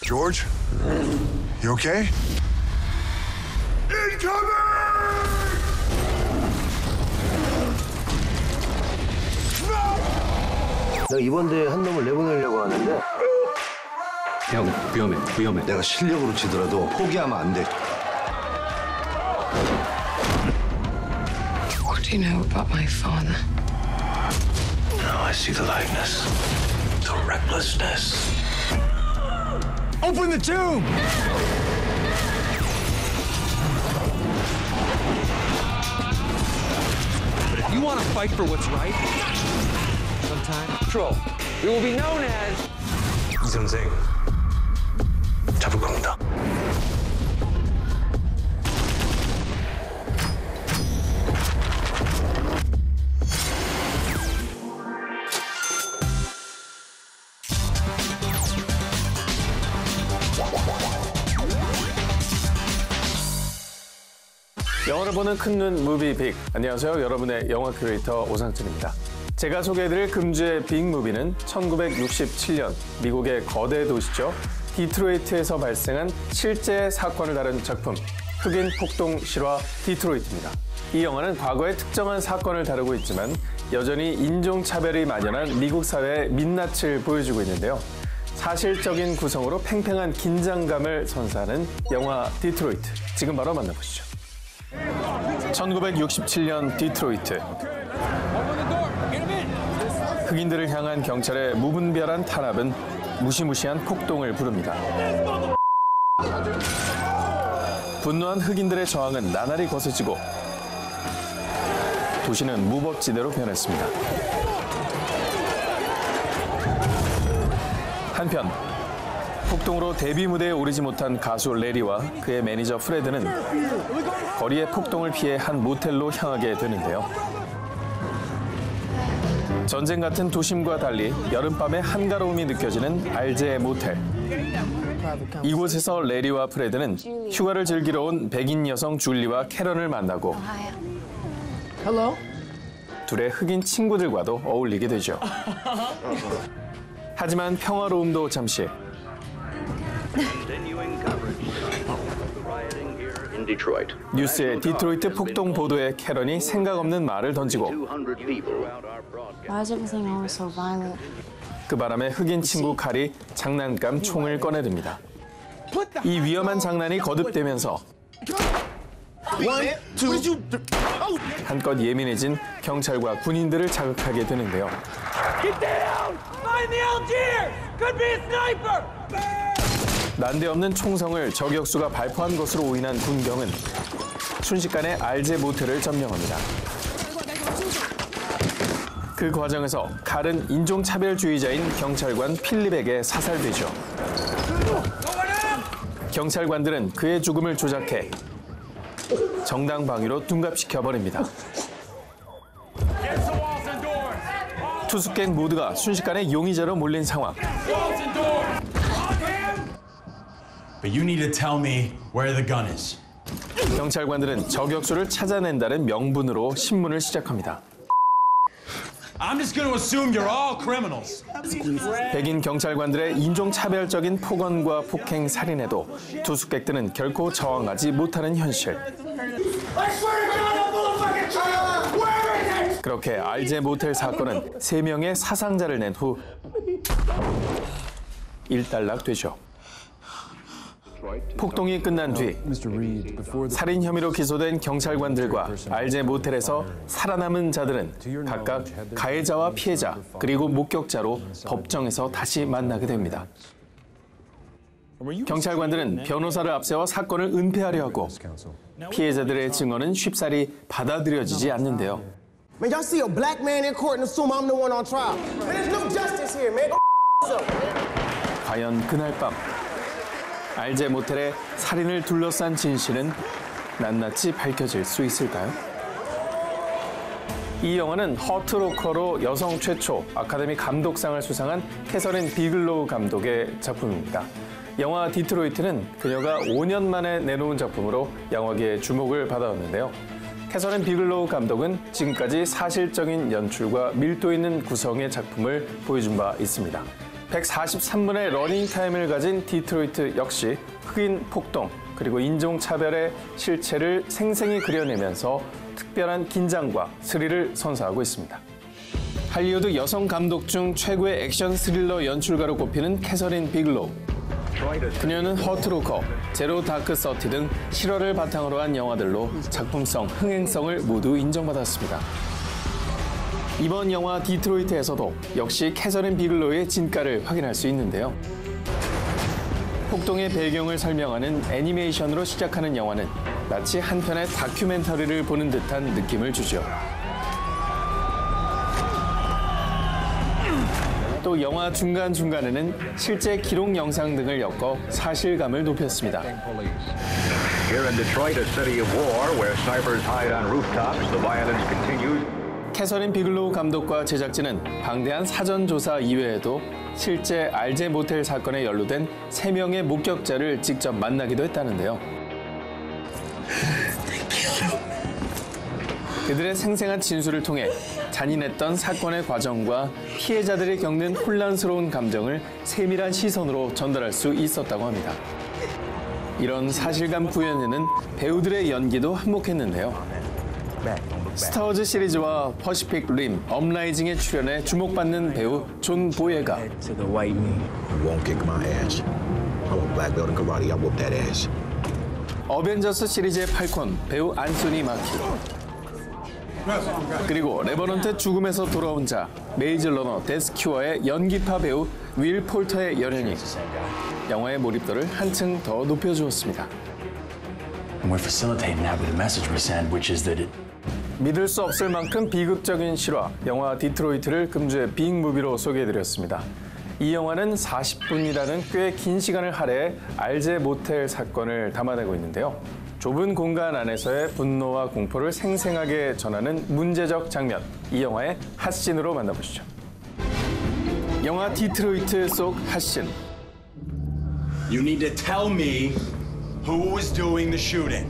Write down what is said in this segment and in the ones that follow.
George? You okay? Incoming! 나 이번 대회 한 놈을 내보내려고 하는데. 형, 위험해. 내가 실력으로 지더라도 포기하면 안 돼. What do you know about my father? Now I see the likeness, the recklessness. Open the tomb! But if you want to fight for what's right, sometime, Patrol, we will be known as... 이 선생, 잡을 겁니다. 영화를 보는 큰눈 무비빅. 안녕하세요. 여러분의 영화 큐레이터 오상진입니다. 제가 소개해드릴 금주의 빅무비는 1967년 미국의 거대 도시죠. 디트로이트에서 발생한 실제 사건을 다룬 작품 흑인 폭동 실화 디트로이트입니다. 이 영화는 과거의 특정한 사건을 다루고 있지만 여전히 인종차별이 만연한 미국 사회의 민낯을 보여주고 있는데요. 사실적인 구성으로 팽팽한 긴장감을 선사하는 영화 디트로이트. 지금 바로 만나보시죠. 1967년 디트로이트. 흑인들을 향한 경찰의 무분별한 탄압은 무시무시한 폭동을 부릅니다. 분노한 흑인들의 저항은 나날이 거세지고 도시는 무법지대로 변했습니다. 한편 폭동으로 데뷔 무대에 오르지 못한 가수 레리와 그의 매니저 프레드는 거리의 폭동을 피해 한 모텔로 향하게 되는데요. 전쟁 같은 도심과 달리 여름밤의 한가로움이 느껴지는 알제 모텔. 이곳에서 레리와 프레드는 휴가를 즐기러 온 백인 여성 줄리와 캐런을 만나고 둘의 흑인 친구들과도 어울리게 되죠. 하지만 평화로움도 잠시. 뉴스의 디트로이트 폭동 보도에 캐런이 생각 없는 말을 던지고 그 바람에 흑인 친구 칼이 장난감 총을 꺼내듭니다. 이 위험한 장난이 거듭되면서 한껏 예민해진 경찰과 군인들을 자극하게 되는데요. 난데없는 총성을 저격수가 발포한 것으로 오인한 군경은 순식간에 알제 모텔을 점령합니다. 그 과정에서 칼은 인종차별주의자인 경찰관 필립에게 사살되죠. 경찰관들은 그의 죽음을 조작해 정당방위로 둔갑시켜버립니다. 투숙객 모두가 순식간에 용의자로 몰린 상황. But you need to tell me where the gun is. 경찰관들은 저격수를 찾아낸다는 명분으로 신문을 시작합니다. I'm just going to assume you're all criminals. 백인 경찰관들의 인종차별적인 폭언과 폭행, 살인에도 투숙객들은 결코 저항하지 못하는 현실. 그렇게 알제 모텔 사건은 3명의 사상자를 낸 후 일단락되죠. 폭동이 끝난 뒤 살인 혐의로 기소된 경찰관들과 알제 모텔에서 살아남은 자들은 각각 가해자와 피해자 그리고 목격자로 법정에서 다시 만나게 됩니다. 경찰관들은 변호사를 앞세워 사건을 은폐하려 하고 피해자들의 증언은 쉽사리 받아들여지지 않는데요. Man, y'all see a black man in court and assume I'm the one on trial. Man, there's no justice here, man. 과연 그날 밤 알제 모텔의 살인을 둘러싼 진실은 낱낱이 밝혀질 수 있을까요? 이 영화는 허트로커로 여성 최초 아카데미 감독상을 수상한 캐서린 비글로우 감독의 작품입니다. 영화 디트로이트는 그녀가 5년 만에 내놓은 작품으로 영화계의 주목을 받아왔는데요. 캐서린 비글로우 감독은 지금까지 사실적인 연출과 밀도 있는 구성의 작품을 보여준 바 있습니다. 143분의 러닝타임을 가진 디트로이트 역시 흑인 폭동 그리고 인종차별의 실체를 생생히 그려내면서 특별한 긴장과 스릴을 선사하고 있습니다. 할리우드 여성 감독 중 최고의 액션 스릴러 연출가로 꼽히는 캐서린 비글로우. 그녀는 허트로커, 제로 다크 서티 등 실화를 바탕으로 한 영화들로 작품성, 흥행성을 모두 인정받았습니다. 이번 영화 디트로이트에서도 역시 캐서린 비글로우의 진가를 확인할 수 있는데요. 폭동의 배경을 설명하는 애니메이션으로 시작하는 영화는 마치 한 편의 다큐멘터리를 보는 듯한 느낌을 주죠. 또 영화 중간중간에는 실제 기록 영상 등을 엮어 사실감을 높였습니다. Here in Detroit, a city of war where snipers hide on rooftops, the violence continues. 캐서린 비글로우 감독과 제작진은 방대한 사전 조사 이외에도 실제 알제 모텔 사건에 연루된 3명의 목격자를 직접 만나기도 했다는데요. 그들의 생생한 진술을 통해 잔인했던 사건의 과정과 피해자들이 겪는 혼란스러운 감정을 세밀한 시선으로 전달할 수 있었다고 합니다. 이런 사실감 구현에는 배우들의 연기도 한몫했는데요. 스타워즈 시리즈와 퍼시픽 림, 업라이징에 출연해 주목받는 배우 존 보예가 어벤져스 시리즈의 팔콘, 배우 안소니 마키 그리고 레버넌트 죽음에서 돌아온 자, 메이즈 러너 데스큐어의 연기파 배우 윌 폴터의 열연이 영화의 몰입도를 한층 더 높여주었습니다. We're facilitating that with the message we send, which is that it 믿을 수 없을 만큼 비극적인 실화, 영화 디트로이트를 금주의 빅무비로 소개해드렸습니다. 이 영화는 40분이라는 꽤 긴 시간을 할애해 알제 모텔 사건을 담아내고 있는데요. 좁은 공간 안에서의 분노와 공포를 생생하게 전하는 문제적 장면, 이 영화의 핫신으로 만나보시죠. 영화 디트로이트 속 핫신. You need to tell me who was doing the shooting.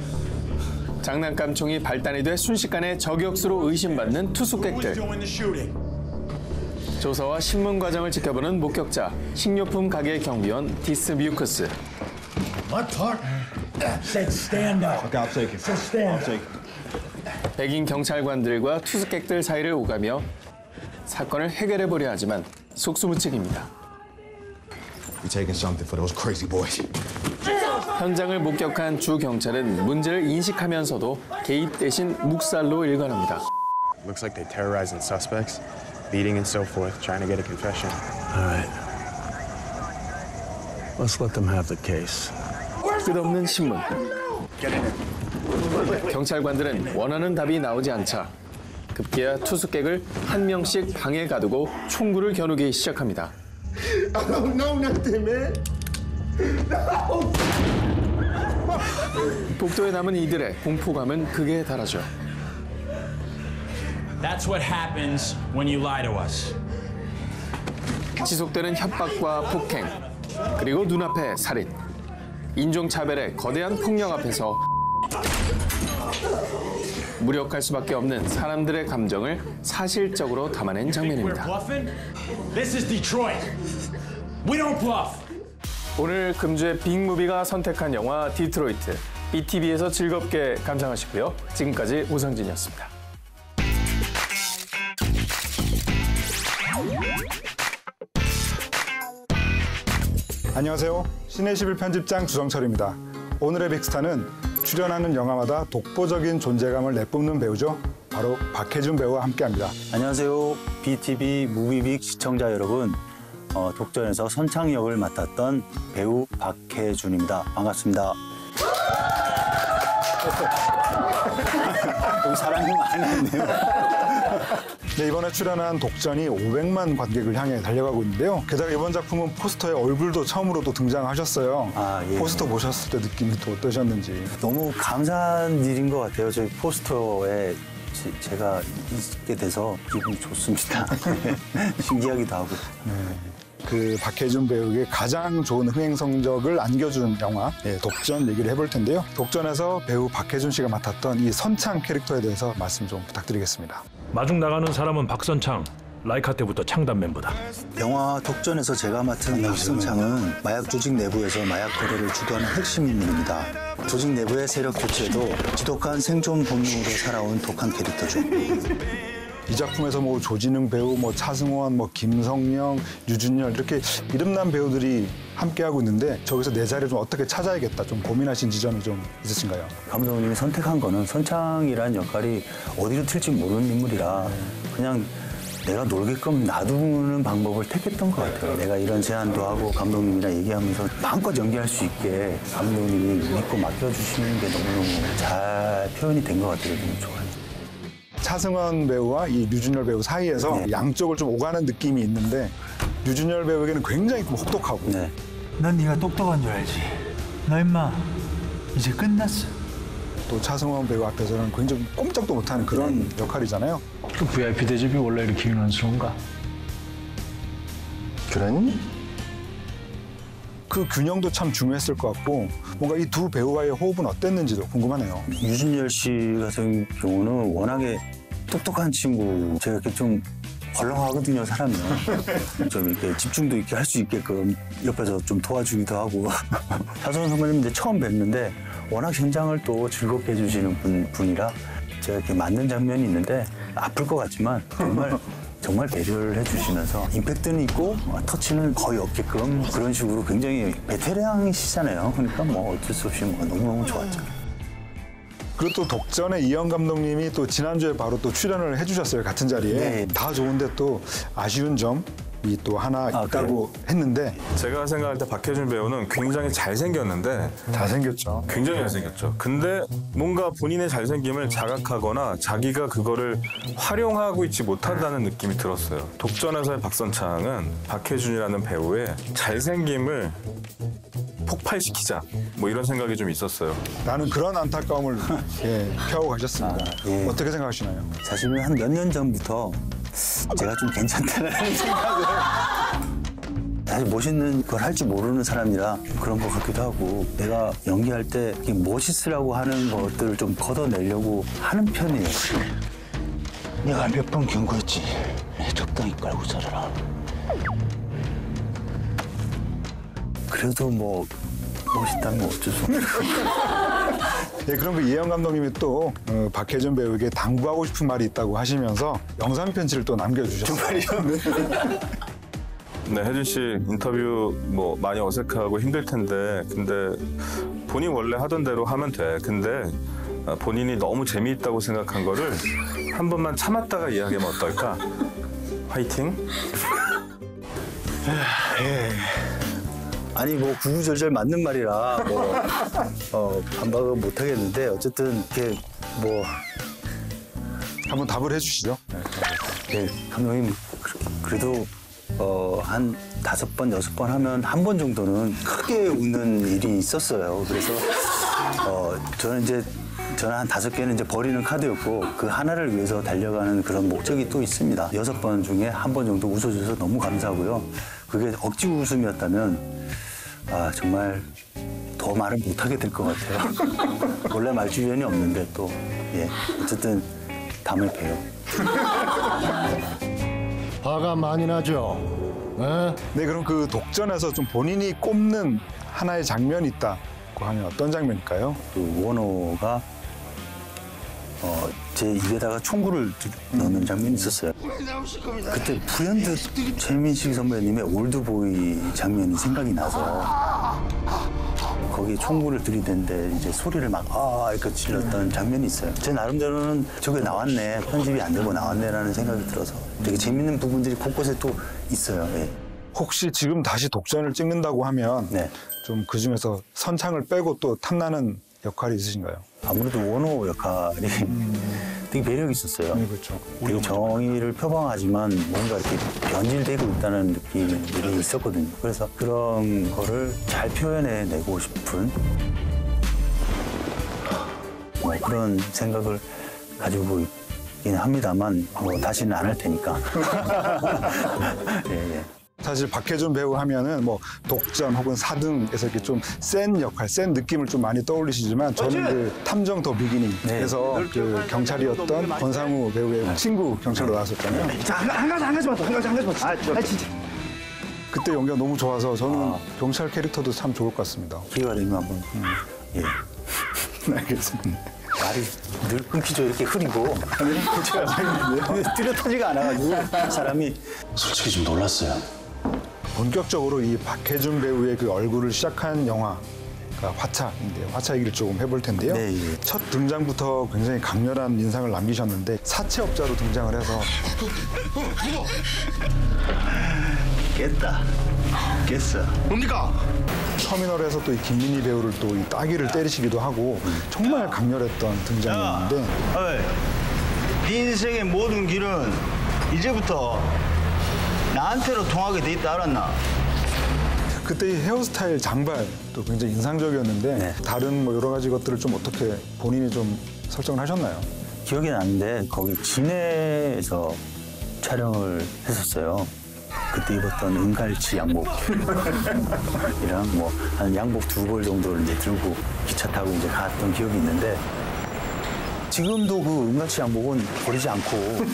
장난감 총이 발단이 돼 순식간에 저격수로 의심받는 투숙객들. 조사와 신문 과정을 지켜보는 목격자, 식료품 가게 경비원 디스 뮤크스. My partner said stand up. Okay, I'll take it. So stand up. 백인 경찰관들과 투숙객들 사이를 오가며 사건을 해결해보려 하지만 속수무책입니다. You taking something for those crazy boys? 현장을 목격한 주 경찰은 문제를 인식하면서도 개입 대신 묵살로 일관합니다. Looks like they terrorizing suspects, beating and so forth, trying to get a confession. All right. Let's let them have the case. 끝없는 신문. 경찰관들은 원하는 답이 나오지 않자 급기야 투숙객을 한 명씩 방에 가두고 총구를 겨누기 시작합니다. I don't know nothing, man. No. 복도에 남은 이들의 공포감은 극에 달하죠. That's what happens when you lie to us. 지속되는 협박과 폭행, 그리고 눈앞의 살인. 인종차별의 거대한 폭력 앞에서 무력할 수밖에 없는 사람들의 감정을 사실적으로 담아낸 장면입니다. This is Detroit. We don't bluff. 오늘 금주의 빅무비가 선택한 영화 디트로이트, BTV에서 즐겁게 감상하시고요. 지금까지 오상진이었습니다. 안녕하세요. 시내11 편집장 주성철입니다. 오늘의 빅스타는 출연하는 영화마다 독보적인 존재감을 내뿜는 배우죠. 바로 박해준 배우와 함께합니다. 안녕하세요. BTV 무비빅 시청자 여러분. 독전에서 선창 역을 맡았던 배우 박해준입니다. 반갑습니다. 여기 사람이 많았네요. 네, 이번에 출연한 독전이 500만 관객을 향해 달려가고 있는데요. 게다가 이번 작품은 포스터에 얼굴도 처음으로 또 등장하셨어요. 예. 포스터 보셨을 때 느낌이 또 어떠셨는지. 너무 감사한 일인 것 같아요. 저희 포스터에 제가 있게 돼서 기분이 좋습니다. 신기하기도 하고. 네. 그 박해준 배우에게 가장 좋은 흥행 성적을 안겨준 영화 독전 얘기를 해볼 텐데요. 독전에서 배우 박해준 씨가 맡았던 이 선창 캐릭터에 대해서 말씀 좀 부탁드리겠습니다. 마중 나가는 사람은 박선창, 라이카 때부터 창단 멤버다. 영화 독전에서 제가 맡은 박선창은 마약 조직 내부에서 마약 거래를 주도하는 핵심 인물입니다. 조직 내부의 세력 교체도 지독한 생존 본능으로 살아온 독한 캐릭터죠. 이 작품에서 뭐 조진웅 배우, 뭐 차승원, 뭐 김성령, 유준열 이렇게 이름난 배우들이 함께하고 있는데 저기서 내 자리를 좀 어떻게 찾아야겠다 좀 고민하신 지점이 좀 있으신가요? 감독님이 선택한 거는 선창이라는 역할이 어디로 튈지 모르는 인물이라 그냥 내가 놀게끔 놔두는 방법을 택했던 것 같아요. 내가 이런 제안도 하고 감독님이랑 얘기하면서 마음껏 연기할 수 있게 감독님이 믿고 맡겨주시는 게 너무너무 잘 표현이 된 것 같아요. 너무 좋아요. 차승원 배우와 이 류준열 배우 사이에서 네. 양쪽을 좀 오가는 느낌이 있는데 류준열 배우에게는 굉장히 좀 혹독하고 네. 넌 네가 똑똑한 줄 알지. 너 임마 이제 끝났어. 또 차승원 배우 앞에서는 굉장히 꼼짝도 못하는 그런 역할이잖아요. 그 VIP 대접이 원래 이렇게 유난스러운가? 그러니? 그 균형도 참 중요했을 것 같고 뭔가 이 두 배우와의 호흡은 어땠는지도 궁금하네요. 유준열 씨 같은 경우는 워낙에 똑똑한 친구, 제가 이렇게 좀 헐렁하거든요, 사람이. 좀 이렇게 집중도 있게 할 수 있게끔 옆에서 좀 도와주기도 하고. 차승원 선배님 이제 처음 뵀는데 워낙 현장을 또 즐겁게 해주시는 분이라 제가 이렇게 맞는 장면이 있는데 아플 것 같지만 정말 배려를 해주시면서 임팩트는 있고 터치는 거의 없게끔 그런 식으로 굉장히 베테랑이시잖아요. 그러니까 뭐 어쩔 수 없이 뭐 너무너무 좋았죠. 그리고 또 독전에 이영 감독님이 또 지난주에 바로 또 출연을 해주셨어요. 같은 자리에. 네. 다 좋은데 또 아쉬운 점이 또 하나 있다고 했는데 제가 생각할 때 박해준 배우는 굉장히 잘생겼는데 잘생겼죠. 굉장히 잘생겼죠. 근데 뭔가 본인의 잘생김을 자각하거나 자기가 그거를 활용하고 있지 못한다는 느낌이 들었어요. 독전에서의 박선창은 박해준이라는 배우의 잘생김을 폭발시키자 뭐 이런 생각이 좀 있었어요. 나는 그런 안타까움을 펴고 가셨습니다. 예. 어떻게 생각하시나요? 사실은 한 몇 년 전부터 제가 좀 괜찮다는 생각을 사실 멋있는 걸 할 줄 모르는 사람이라 그런 것 같기도 하고 내가 연기할 때 멋있으라고 하는 것들을 좀 걷어내려고 하는 편이에요. 내가 몇 번 경고했지. 적당히 깔고 살아라. 그래도 뭐 멋있다는 건 어쩔 수 없어요. 예, 그럼 그 이영 감독님이 또 박해준 배우에게 당부하고 싶은 말이 있다고 하시면서 영상 편지를 또 남겨주셨어요. 정말요? 네, 혜준 씨 인터뷰 뭐 많이 어색하고 힘들 텐데 근데 본인 원래 하던 대로 하면 돼. 근데 본인이 너무 재미있다고 생각한 거를 한 번만 참았다가 이야기하면 어떨까? 화이팅! 아니 뭐 구구절절 맞는 말이라 반박은 못 하겠는데 어쨌든 이렇게 뭐 한번 답을 해주시죠. 네, 감독님 그래도 한 5번, 6번 하면 한 번 정도는 크게 웃는 일이 있었어요. 그래서 저는 한 5개는 이제 버리는 카드였고 그 하나를 위해서 달려가는 그런 목적이 또 있습니다. 6번 중에 한 번 정도 웃어줘서 너무 감사하고요. 그게 억지 웃음이었다면 정말 더 말을 못하게 될 것 같아요. 원래 말주변이 없는데 또 어쨌든 다음에 봬요. 화가 많이 나죠? 네, 그럼 그 독전에서 좀 본인이 꼽는 하나의 장면이 있다고 하면 어떤 장면일까요? 그 원호가 제 입에다가 총구를 넣는 장면이 있었어요. 그때 불현듯 최민식 선배님의 올드보이 장면이 생각이 나서 거기에 총구를 들이댔는데 이제 소리를 막 이렇게 질렀던 장면이 있어요. 제 나름대로는 저게 나왔네, 편집이 안 되고 나왔네라는 생각이 들어서 되게 재밌는 부분들이 곳곳에 또 있어요. 예. 혹시 지금 다시 독전을 찍는다고 하면 좀 그중에서 선창을 빼고 또 탐나는 역할이 있으신가요? 아무래도 원호 역할이 되게 매력이 있었어요. 네, 그렇죠. 되게 정의를 표방하지만 뭔가 이렇게 변질되고 있다는 느낌이 있었거든요. 그래서 그런 거를 잘 표현해내고 싶은 그런 생각을 가지고 있긴 합니다만 다시는 안 할 테니까. 예. 사실 박해준 배우 하면은 뭐 독전 혹은 사등에서 이렇게 좀 센 역할, 센 느낌을 좀 많이 떠올리시지만 저는 그 탐정 더 비기닝에서 그 경찰이었던 권상우 배우의 친구 경찰로 나왔었잖아요. 자, 한 가지만 더. 진짜. 그때 연기가 너무 좋아서 저는 경찰 캐릭터도 참 좋을 것 같습니다. 기회가 되면 한번. 예. 알겠습니다. 말이 늘 끊기죠. 이렇게 흐리고. 뚜렷하지가 않아가지고 사람이. 솔직히 좀 놀랐어요. 본격적으로 이 박해준 배우의 그 얼굴을 시작한 영화가 화차인데요. 화차 얘기를 조금 해볼 텐데요. 네, 예. 첫 등장부터 굉장히 강렬한 인상을 남기셨는데 사채업자로 등장을 해서 깼다. 깼어. 뭡니까? 터미널에서 또 이 김민희 배우를 또 이 따귀를 때리시기도 하고 정말 강렬했던 등장이었는데 네 인생의 모든 길은 이제부터 나한테로 통하게 돼 있다 알았나? 그때 이 헤어스타일 장발도 굉장히 인상적이었는데 다른 뭐 여러 가지 것들을 좀 어떻게 본인이 좀 설정을 하셨나요? 기억이 나는데 거기 진해에서 촬영을 했었어요. 그때 입었던 은갈치 양복이랑 뭐 한 양복 2벌 정도를 이제 들고 기차 타고 이제 갔던 기억이 있는데 지금도 그 은갈치 양복은 버리지 않고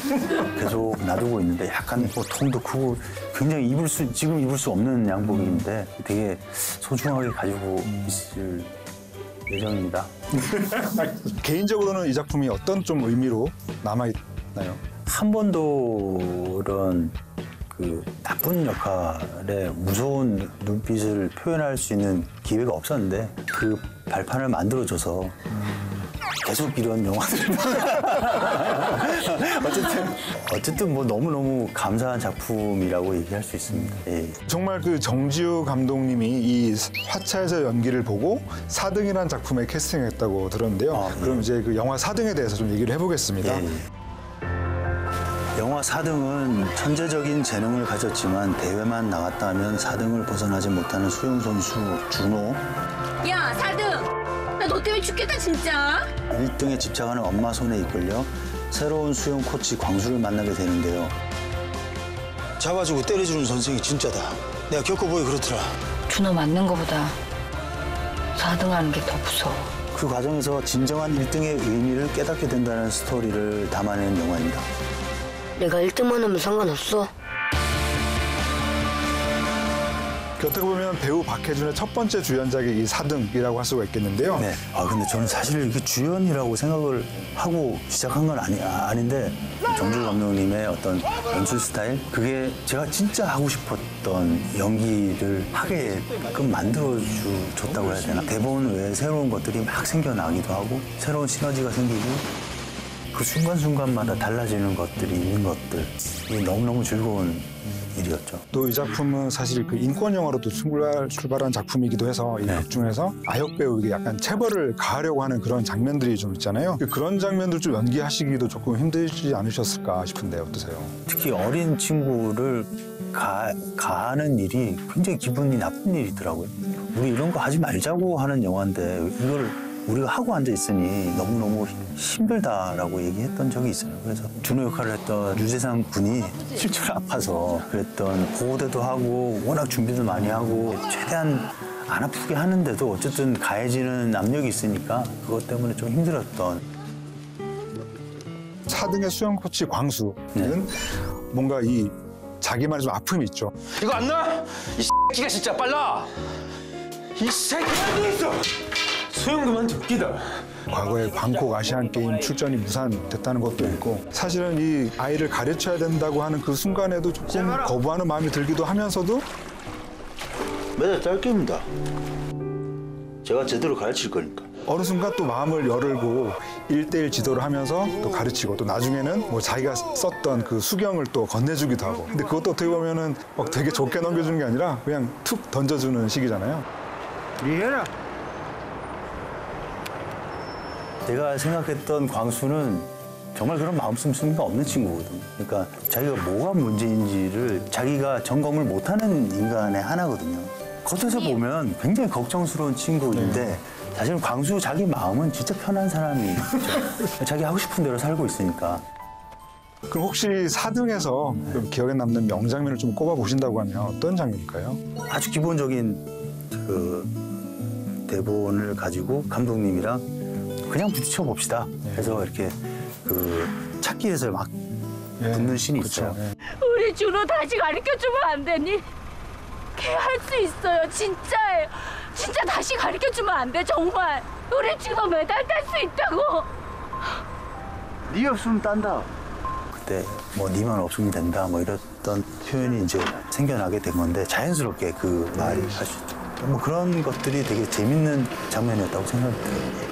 계속 놔두고 있는데 약간 뭐 통도 크고 굉장히 지금 입을 수 없는 양복인데 되게 소중하게 가지고 있을 예정입니다. 개인적으로는 이 작품이 어떤 좀 의미로 남아있나요? 한 번도 그런 그 나쁜 역할에 무서운 눈빛을 표현할 수 있는 기회가 없었는데 그 발판을 만들어줘서 계속 이런 영화들을 어쨌든 뭐 너무너무 감사한 작품이라고 얘기할 수 있습니다. 예. 정말 그 정지우 감독님이 이 화차에서 연기를 보고 사등이라는 작품에 캐스팅했다고 들었는데요. 그럼 이제 그 영화 사등에 대해서 좀 얘기를 해보겠습니다. 예. 영화 4등은 천재적인 재능을 가졌지만 대회만 나갔다 하면 4등을 벗어나지 못하는 수영 선수 준호. 야, 4등! 나 너 때문에 죽겠다, 진짜. 1등에 집착하는 엄마 손에 이끌려 새로운 수영 코치 광수를 만나게 되는데요. 잡아주고 때려주는 선생이 진짜다. 내가 겪어보기 그렇더라. 준호 맞는 거보다 4등 하는 게 더 무서워. 그 과정에서 진정한 1등의 의미를 깨닫게 된다는 스토리를 담아낸 영화입니다. 내가 1등만 하면 상관없어. 어떻게 보면 배우 박해준의 첫 번째 주연작이 이 사등이라고 할 수가 있겠는데요. 네. 근데 저는 사실 이게 주연이라고 생각을 하고 시작한 건 아닌데 정지우 감독님의 어떤 연출 스타일 그게 제가 진짜 하고 싶었던 연기를 하게끔 만들어줬다고 해야 되나. 대본 외에 새로운 것들이 막 생겨나기도 하고 새로운 시너지가 생기고 그 순간순간마다 달라지는 것들이 있는 것들 이게 너무너무 즐거운 일이었죠. 또 이 작품은 사실 그 인권 영화로도 출발한 작품이기도 해서 이 극 중에서 아역 배우에게 약간 체벌을 가하려고 하는 그런 장면들이 좀 있잖아요. 그런 장면들 좀 연기하시기도 조금 힘들지 않으셨을까 싶은데 어떠세요? 특히 어린 친구를 가하는 일이 굉장히 기분이 나쁜 일이더라고요. 우리 이런 거 하지 말자고 하는 영화인데 이걸 우리가 하고 앉아있으니 너무너무 힘들다라고 얘기했던 적이 있어요. 그래서 준호 역할을 했던 유재상 군이 실제로 아파서 그랬던 보호대도 하고 워낙 준비도 많이 하고 최대한 안 아프게 하는데도 어쨌든 가해지는 압력이 있으니까 그것 때문에 좀 힘들었던. 4등의 수영 코치 광수는 뭔가 이 자기만의 좀 아픔이 있죠. 이거 안 나? 이 새끼가 진짜 빨라! 이 새끼가 어디 있어! 수영 그만 듣기다. 과거에 방콕 아시안게임 출전이 무산됐다는 것도 있고 사실은 이 아이를 가르쳐야 된다고 하는 그 순간에도 조금 거부하는 마음이 들기도 하면서도 매달 짧게입니다. 제가 제대로 가르칠 거니까. 어느 순간 또 마음을 열고 1대1 지도를 하면서 또 가르치고 또 나중에는 뭐 자기가 썼던 그 수경을 또 건네주기도 하고 근데 그것도 어떻게 보면은 막 되게 좋게 넘겨주는 게 아니라 그냥 툭 던져주는 식이잖아요. 이해라. 제가 생각했던 광수는 정말 그런 마음씀이 없는 친구거든요. 그러니까 자기가 뭐가 문제인지를 자기가 점검을 못하는 인간의 하나거든요. 겉에서 보면 굉장히 걱정스러운 친구인데 사실 광수 자기 마음은 진짜 편한 사람이죠. 자기 하고 싶은 대로 살고 있으니까. 그럼 혹시 4등에서 좀 기억에 남는 명장면을 좀 꼽아 보신다고 하면 어떤 장면일까요? 아주 기본적인 그 대본을 가지고 감독님이랑 그냥 부딪혀 봅시다. 해서 이렇게 그 찾기에서 막 붙는 씬이 있어요. 우리 준호 다시 가르쳐주면 안 되니? 걔 할 수 있어요. 진짜예요. 진짜 다시 가르쳐주면 안 돼. 정말. 우리 준호 메달 딸 수 있다고. 네 없으면 딴다. 그때 뭐 니만 없으면 된다 뭐 이랬던 표현이 이제 생겨나게 된 건데 자연스럽게 그 말이 할 수 있다. 뭐 그런 것들이 되게 재밌는 장면이었다고 생각해요.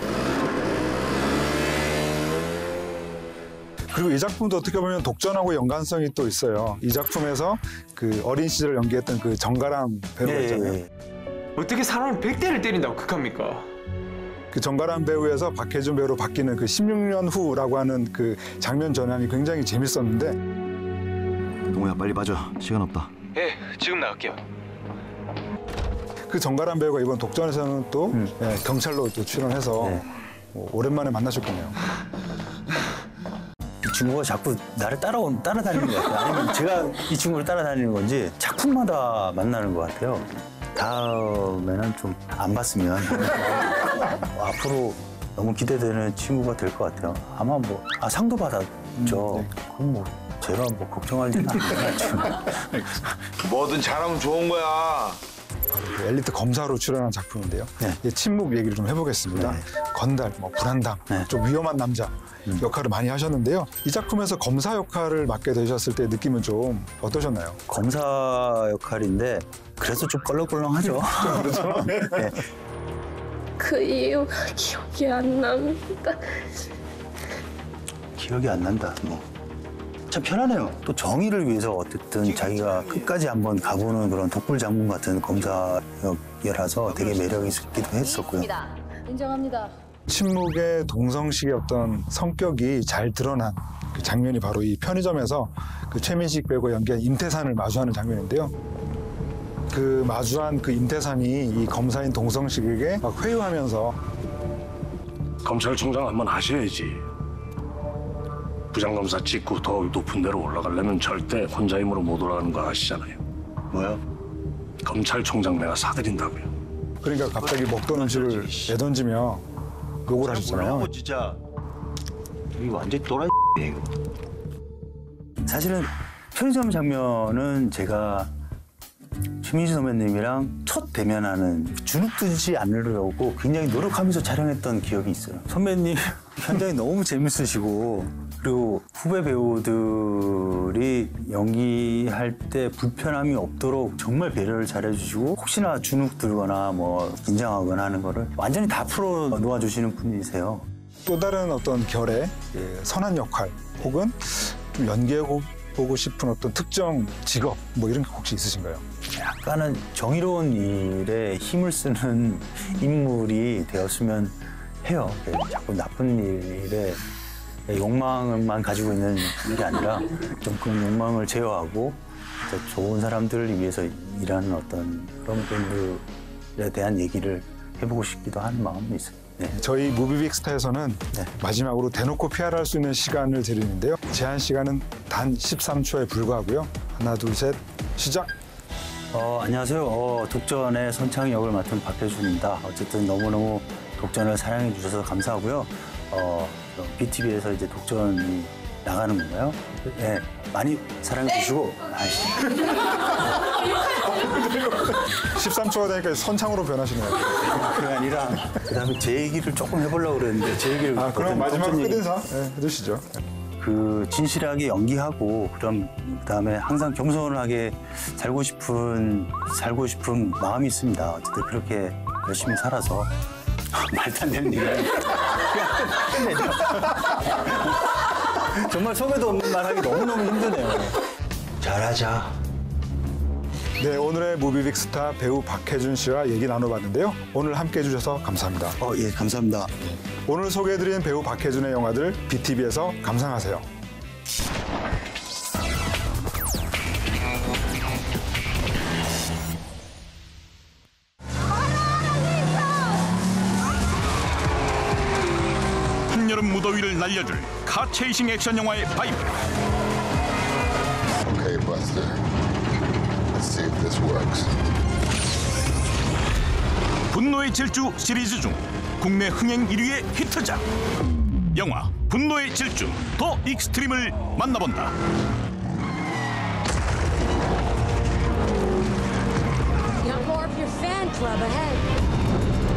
그리고 이 작품도 어떻게 보면 독전하고 연관성이 또 있어요. 이 작품에서 그 어린 시절 연기했던 그 정가람 배우가 있잖아요. 어떻게 사람을 100대를 때린다고 극합니까? 그 정가람 배우에서 박해준 배우로 바뀌는 그 16년 후라고 하는 그 장면 전환이 굉장히 재밌었는데. 동호야 빨리 빠져. 시간 없다. 예, 지금 나갈게요. 그 정가람 배우가 이번 독전에서는 또 경찰로 또 출연해서 뭐 오랜만에 만나셨겠네요. 이 친구가 자꾸 나를 따라다니는 것 같아요. 아니면 제가 이 친구를 따라다니는 건지 작품마다 만나는 것 같아요. 다음에는 좀 안 봤으면 앞으로 너무 기대되는 친구가 될 것 같아요. 아마 뭐 상도 받았죠. 그럼 뭐 제가 뭐 걱정할 일은 아니죠. 뭐든 잘하면 좋은 거야. 그 엘리트 검사로 출연한 작품인데요. 침묵 얘기를 좀 해보겠습니다. 건달, 뭐 불안당, 좀 위험한 남자 역할을 많이 하셨는데요. 이 작품에서 검사 역할을 맡게 되셨을 때 느낌은 좀 어떠셨나요? 검사 역할인데 그래서 좀 껄렁껄렁하죠. 그렇죠. 네. 그 이유가 기억이 안 납니다. 기억이 안 난다. 뭐. 참 편하네요. 또 정의를 위해서 어쨌든 자기가 끝까지 한번 가보는 그런 독불장군 같은 검사역이라서 되게 매력이 있기도 했었고요. 인정합니다. 침묵의 동성식의 어떤 성격이 잘 드러난 그 장면이 바로 이 편의점에서 그 최민식 배우가 연기한 임태산을 마주하는 장면인데요. 그 마주한 그 임태산이 이 검사인 동성식에게 막 회유하면서 검찰총장 한번 하셔야지. 부장검사 찍고 더 높은 데로 올라가려면 절대 혼자 힘으로 못 올라가는 거 아시잖아요. 뭐요? 검찰총장 내가 사드린다고요. 그러니까 갑자기 먹던 음식을 내던지며 욕을 하셨잖아요. 진짜 이거 완전 또라이 이거. 사실은 편의점 장면은 제가 최민수 선배님이랑 첫 대면하는 주눅 들지 않으려고 굉장히 노력하면서 촬영했던 기억이 있어요. 선배님 현장이 너무 재밌으시고 그리고 후배 배우들이 연기할 때 불편함이 없도록 정말 배려를 잘해주시고 혹시나 주눅 들거나 뭐 긴장하거나 하는 거를 완전히 다 풀어 놓아주시는 분이세요. 또 다른 어떤 결의 선한 역할 혹은 좀 연기해보고 싶은 어떤 특정 직업 뭐 이런 게 혹시 있으신가요? 약간은 정의로운 일에 힘을 쓰는 인물이 되었으면 해요. 자꾸 나쁜 일에 욕망만 가지고 있는 일이 아니라 좀 그 욕망을 제어하고 좋은 사람들을 위해서 일하는 어떤 그런 분들에 대한 얘기를 해보고 싶기도 하는 마음이 있어요. 네. 저희 무비빅스타에서는 마지막으로 대놓고 PR할 수 있는 시간을 드리는데요. 제한 시간은 단 13초에 불과하고요. 하나, 둘, 셋, 시작! 안녕하세요. 독전의 선창 역을 맡은 박해준입니다. 어쨌든 너무너무 독전을 사랑해 주셔서 감사하고요. BTV에서 이제 독전이 나가는 건가요? 네, 많이 사랑해 주시고. 13초가 되니까 선창으로 변하시네요. 그게 아니라 그다음에 제 얘기를 조금 해보려고 그랬는데 제 얘기를 그럼 마지막 끝인사 해주시죠. 그 진실하게 연기하고 그다음에 항상 겸손하게 살고 싶은 마음이 있습니다. 어쨌든 그렇게 열심히 살아서 말도 안 되는 얘기를 정말 속에도 없는 말 하기 너무너무 힘드네요. 잘하자. 네, 오늘의 무비빅스타 배우 박해준 씨와 얘기 나눠봤는데요. 오늘 함께해 주셔서 감사합니다. 예, 감사합니다. 오늘 소개해드린 배우 박해준의 영화들 BTV에서 감상하세요. 한여름 무더위를 뇌리를 날려줄 카체이싱 액션 영화의 바이블. Okay, Buster. Let's see if this works. 분노의 질주 시리즈 중 국내 흥행 1위의 히트작. 영화 분노의 질주 더 익스트림을 만나본다. Got more of your fan club ahead.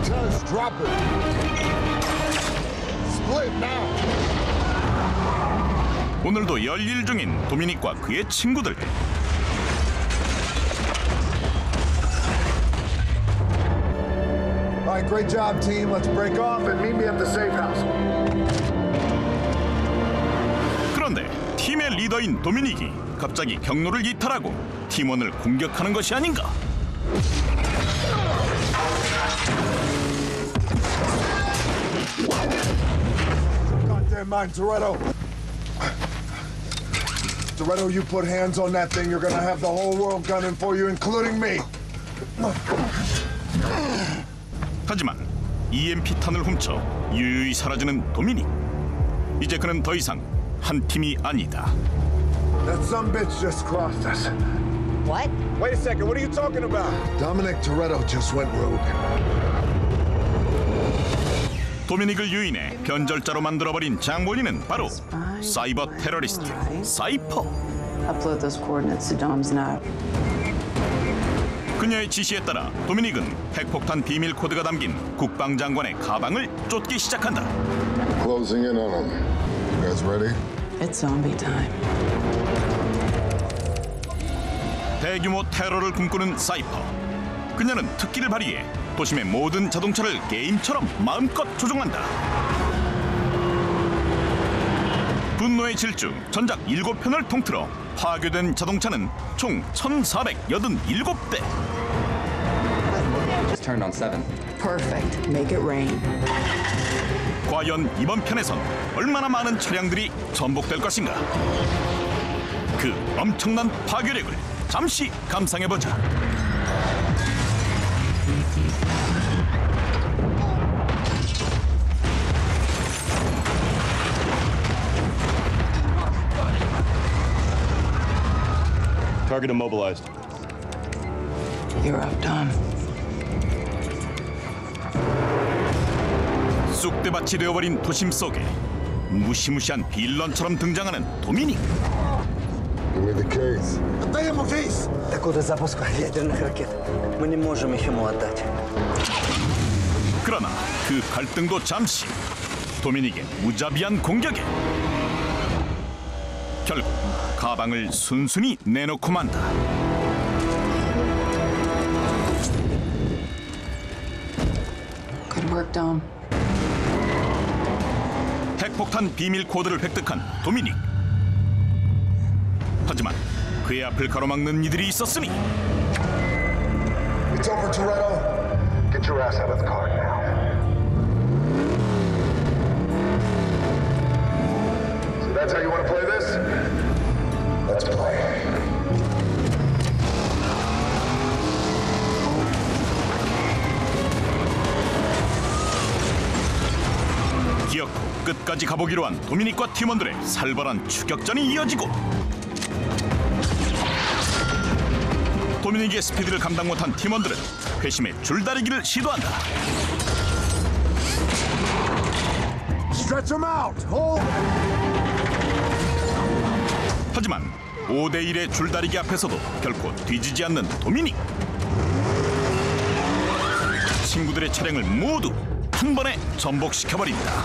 Just drop it. Split now. 오늘도 열일 중인 도미닉과 그의 친구들. All right, great job, team. Let's break off and meet me at the safe house. 그런데 팀의 리더인 도미닉이 갑자기 경로를 이탈하고 팀원을 공격하는 것이 아닌가? Goddamn mind, Toretto. Toretto, you put hands on that thing, you're gonna have the whole world gunning for you, including me. 하지만 EMP탄을 훔쳐 유유히 사라지는 도미닉. 이제 그는 더 이상 한 팀이 아니다. That sumbitch just crossed us. What? Wait a second, what are you talking about? Dominic Toretto just went rogue. 도미닉을 유인해 변절자로 만들어버린 장본인은 바로 사이버 테러리스트 사이퍼. Upload those coordinates to Dom's nav. 그녀의 지시에 따라 도미닉은 핵폭탄 비밀 코드가 담긴 국방장관의 가방을 쫓기 시작한다. Closing in on him. You guys ready? It's zombie time. 대규모 테러를 꿈꾸는 사이퍼. 그녀는 특기를 발휘해 도심의 모든 자동차를 게임처럼 마음껏 조종한다. 분노의 질주 전작 7편을 통틀어 파괴된 자동차는 총 1,487대. Turned on 7. Perfect. Make it rain. 과연 이번 편에선 얼마나 많은 차량들이 전복될 것인가? 그 엄청난 파괴력을 잠시 감상해보자. Target immobilized. You're up, Dom. 쑥대밭이 되어버린 도심 속에 무시무시한 빌런처럼 등장하는 도미닉. Give me the case. Дай ему кейс! Откуда запуск ядерных ракет? Мы не можем их ему отдать. 그러나 그 갈등도 잠시. 도미닉의 무자비한 공격에 결국 가방을 순순히 내놓고 만다. Good work, Dom. 핵폭탄 비밀 코드를 획득한 도미닉. 하지만 그의 앞을 가로막는 이들이 있었으니. It's over, Toretto. Get your ass out of the car now. So that's how you want to play this? Let's play. 기어코 끝까지 가보기로 한 도미닉과 팀원들의 살벌한 추격전이 이어지고 도미닉의 스피드를 감당 못한 팀원들은 회심의 줄다리기를 시도한다. Stretch him out. Hold. 하지만 5대1의 줄다리기 앞에서도 결코 뒤지지 않는 도미닉. 친구들의 차량을 모두 한 번에 전복시켜버린다.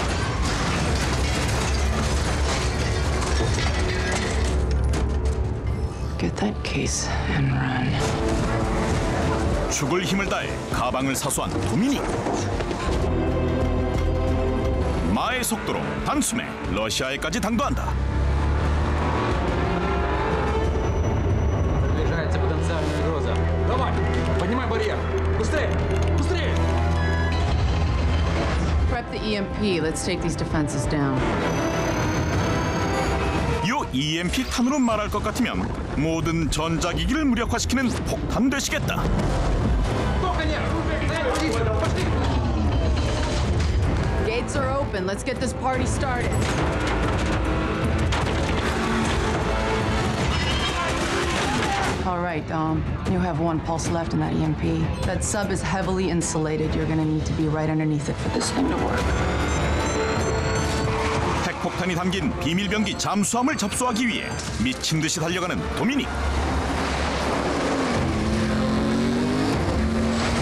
Get that case and run. 죽을 힘을 다해 가방을 사수한 도미닉. 마의 속도로 단숨에 러시아에까지 당도한다. Приближается потенциальная угроза. Давай, поднимай барьер. Быстрее, быстрее. Prep the EMP. Let's take these defenses down. 요 EMP 탄으로 말할 것 같으면 모든 전자기기를 무력화시키는 폭탄 되시겠다. Кто, коня? Пошли. Gates Lights are open. Let's get this party started. All right, Dom. You have one pulse left in that EMP. That sub is heavily insulated. You're gonna need to be right underneath it for this thing to work. 핵폭탄이 담긴 비밀병기 잠수함을 접수하기 위해 미친 듯이 달려가는 도미닉.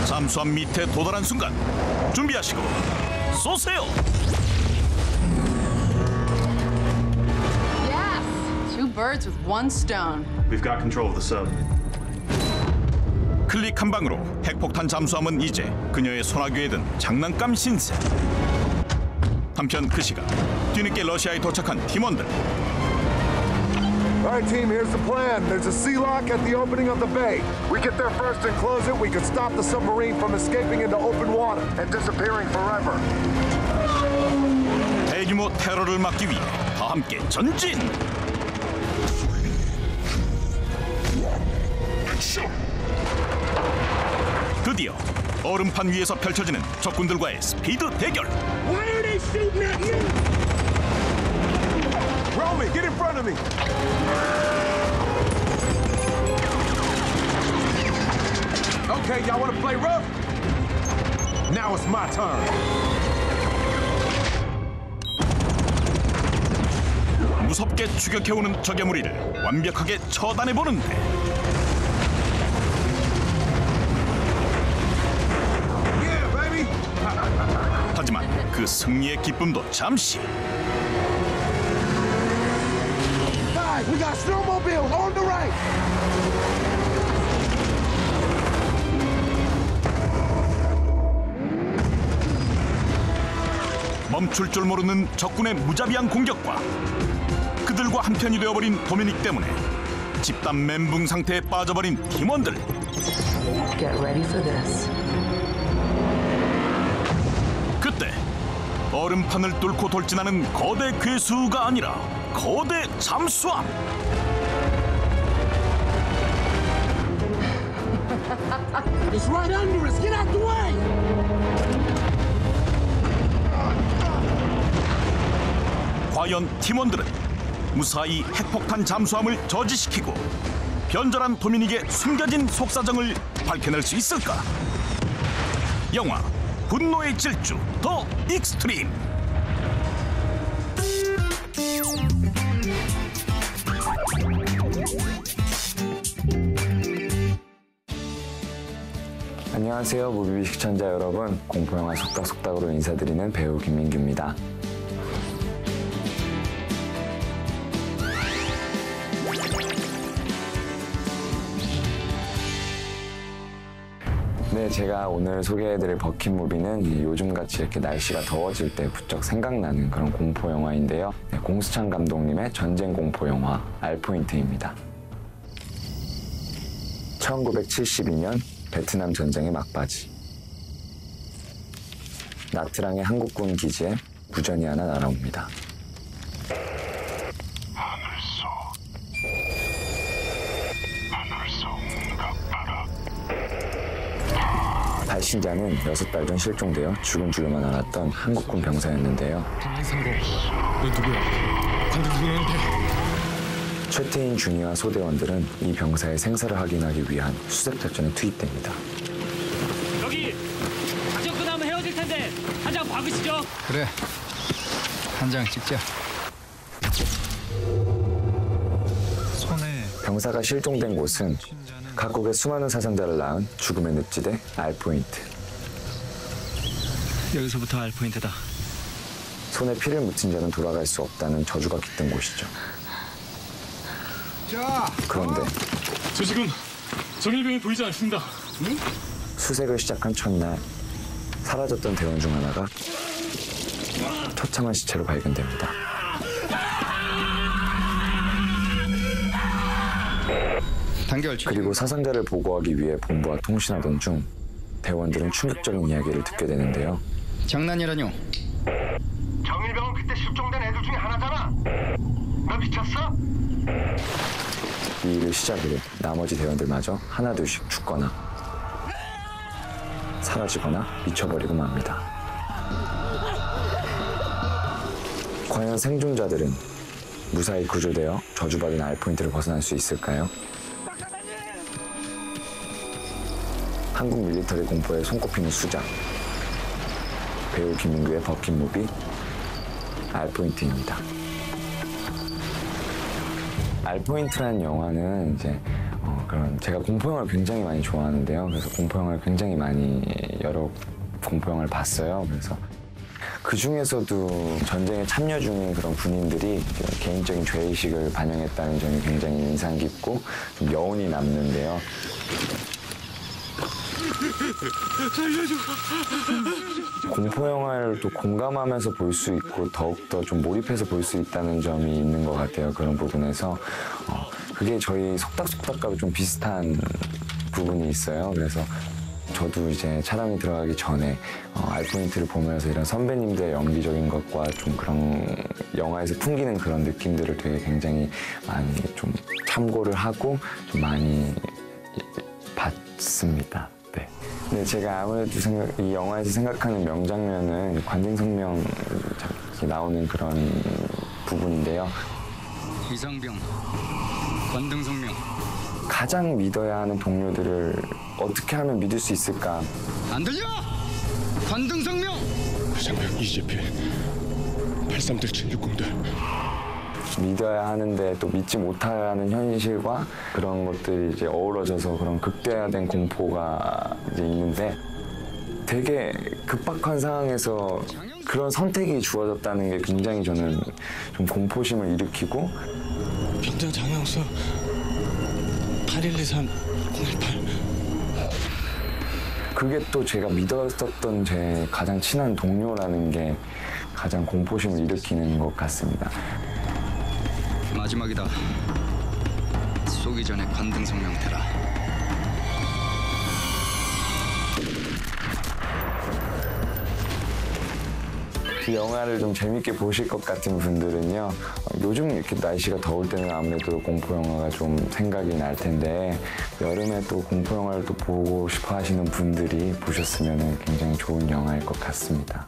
잠수함 밑에 도달한 순간 준비하시고 쏘세요. Yes! Two birds with one stone. We've got control of the sub. 클릭 한 방으로 핵폭탄 잠수함은 이제 그녀의 소나귀에 든 장난감 신세. 한편 그 시각 뒤늦게 러시아에 도착한 팀원들. All right, team, here's the plan. There's a sea lock at the opening of the bay. We get there first and close it. We can stop the submarine from escaping into open water and disappearing forever. 대규모 테러를 막기 위해 다 함께 전진! 드디어 얼음판 위에서 펼쳐지는 적군들과의 스피드 대결. Why are they shooting at me? Romy, get in front of me. Okay, y'all want to play rough? Now it's my turn. 무섭게 추격해오는 적의 무리를 완벽하게 처단해보는데 하지만 그 승리의 기쁨도 잠시. Guys, we got snowmobiles on the right. 멈출 줄 모르는 적군의 무자비한 공격과 그들과 한편이 되어버린 도미닉 때문에 집단 멘붕 상태에 빠져버린 팀원들. Get ready for this. 그때 얼음판을 뚫고 돌진하는 거대 괴수가 아니라 거대 잠수함. It's right under us. Get out the way. 과연 팀원들은 무사히 핵폭탄 잠수함을 저지시키고 변절한 도미닉의 숨겨진 속사정을 밝혀낼 수 있을까? 영화 분노의 질주 더 익스트림. 안녕하세요, 무비비 시청자 여러분. 공포영화 속닥속닥으로 인사드리는 배우 김민규입니다. 네, 제가 오늘 소개해드릴 버킷무비는 요즘같이 이렇게 날씨가 더워질 때 부쩍 생각나는 그런 공포영화인데요. 네, 공수찬 감독님의 전쟁 공포영화 알포인트입니다. 1972년 베트남 전쟁의 막바지. 나트랑의 한국군 기지에 무전이 하나 날아옵니다. 발신자는 6달 전 실종되어 죽은 줄로만 알았던 한국군 병사였는데요. 너 누구야? 관등 중요한데. 최태인 중위와 소대원들은 이 병사의 생사를 확인하기 위한 수색 작전에 투입됩니다. 여기 작전 끝나면 헤어질 텐데 한 장 박으시죠. 그래, 한 장 찍자. 병사가 실종된 곳은 각국의 수많은 사상자를 낳은 죽음의 늪지대 알포인트. 여기서부터 알포인트다. 손에 피를 묻힌 자는 돌아갈 수 없다는 저주가 깃든 곳이죠. 그런데 저 지금 정일병이 보이지 않습니다. 응? 수색을 시작한 첫날 사라졌던 대원 중 하나가 처참한 시체로 발견됩니다. 그리고 사상자를 보고하기 위해 본부와 통신하던 중 대원들은 충격적인 이야기를 듣게 되는데요. 장난이라뇨? 정일병은 그때 실종된 애들 중에 하나잖아. 너 미쳤어? 이 일을 시작으로 나머지 대원들마저 하나둘씩 죽거나 사라지거나 미쳐버리고 맙니다. 과연 생존자들은 무사히 구조되어 저주받은 알포인트를 벗어날 수 있을까요? 한국 밀리터리 공포에 손꼽히는 수장, 배우 김민규의 버킷무비 알포인트입니다. 알포인트라는 영화는 이제 그런 제가 공포영화를 굉장히 많이 좋아하는데요. 그래서 공포영화를 굉장히 많이 여러 공포영화를 봤어요. 그래서 그 중에서도 전쟁에 참여 중인 그런 군인들이 개인적인 죄의식을 반영했다는 점이 굉장히 인상 깊고 좀 여운이 남는데요. 살려줘. 공포영화를 또 공감하면서 볼 수 있고 더욱더 좀 몰입해서 볼 수 있다는 점이 있는 것 같아요. 그런 부분에서 그게 저희 속닥속닥과도 좀 비슷한 부분이 있어요. 그래서 저도 이제 촬영이 들어가기 전에 알포인트를 보면서 이런 선배님들의 연기적인 것과 좀 그런 영화에서 풍기는 그런 느낌들을 되게 굉장히 많이 좀 참고를 하고 좀 많이 봤습니다. 네. 근데 제가 아무래도 이 영화에서 생각하는 명장면은 관등성명 나오는 그런 부분인데요. 이상병, 관등성명. 가장 믿어야 하는 동료들을 어떻게 하면 믿을 수 있을까? 안 들려! 관등성명! 상병 이재필, 83들 16공들. 믿어야 하는데 또 믿지 못하는 현실과 그런 것들이 이제 어우러져서 그런 극대화된 공포가 이제 있는데 되게 급박한 상황에서 그런 선택이 주어졌다는 게 굉장히 저는 좀 공포심을 일으키고 병장 장영수 8123 018. 그게 또 제가 믿었었던 제 가장 친한 동료라는 게 가장 공포심을 일으키는 것 같습니다. 마지막이다. 쏘기 전에 관등성명 대라. 이 영화를 좀 재밌게 보실 것 같은 분들은요. 요즘 이렇게 날씨가 더울 때는 아무래도 공포 영화가 좀 생각이 날 텐데 여름에 또 공포 영화를 또 보고 싶어 하시는 분들이 보셨으면 굉장히 좋은 영화일 것 같습니다.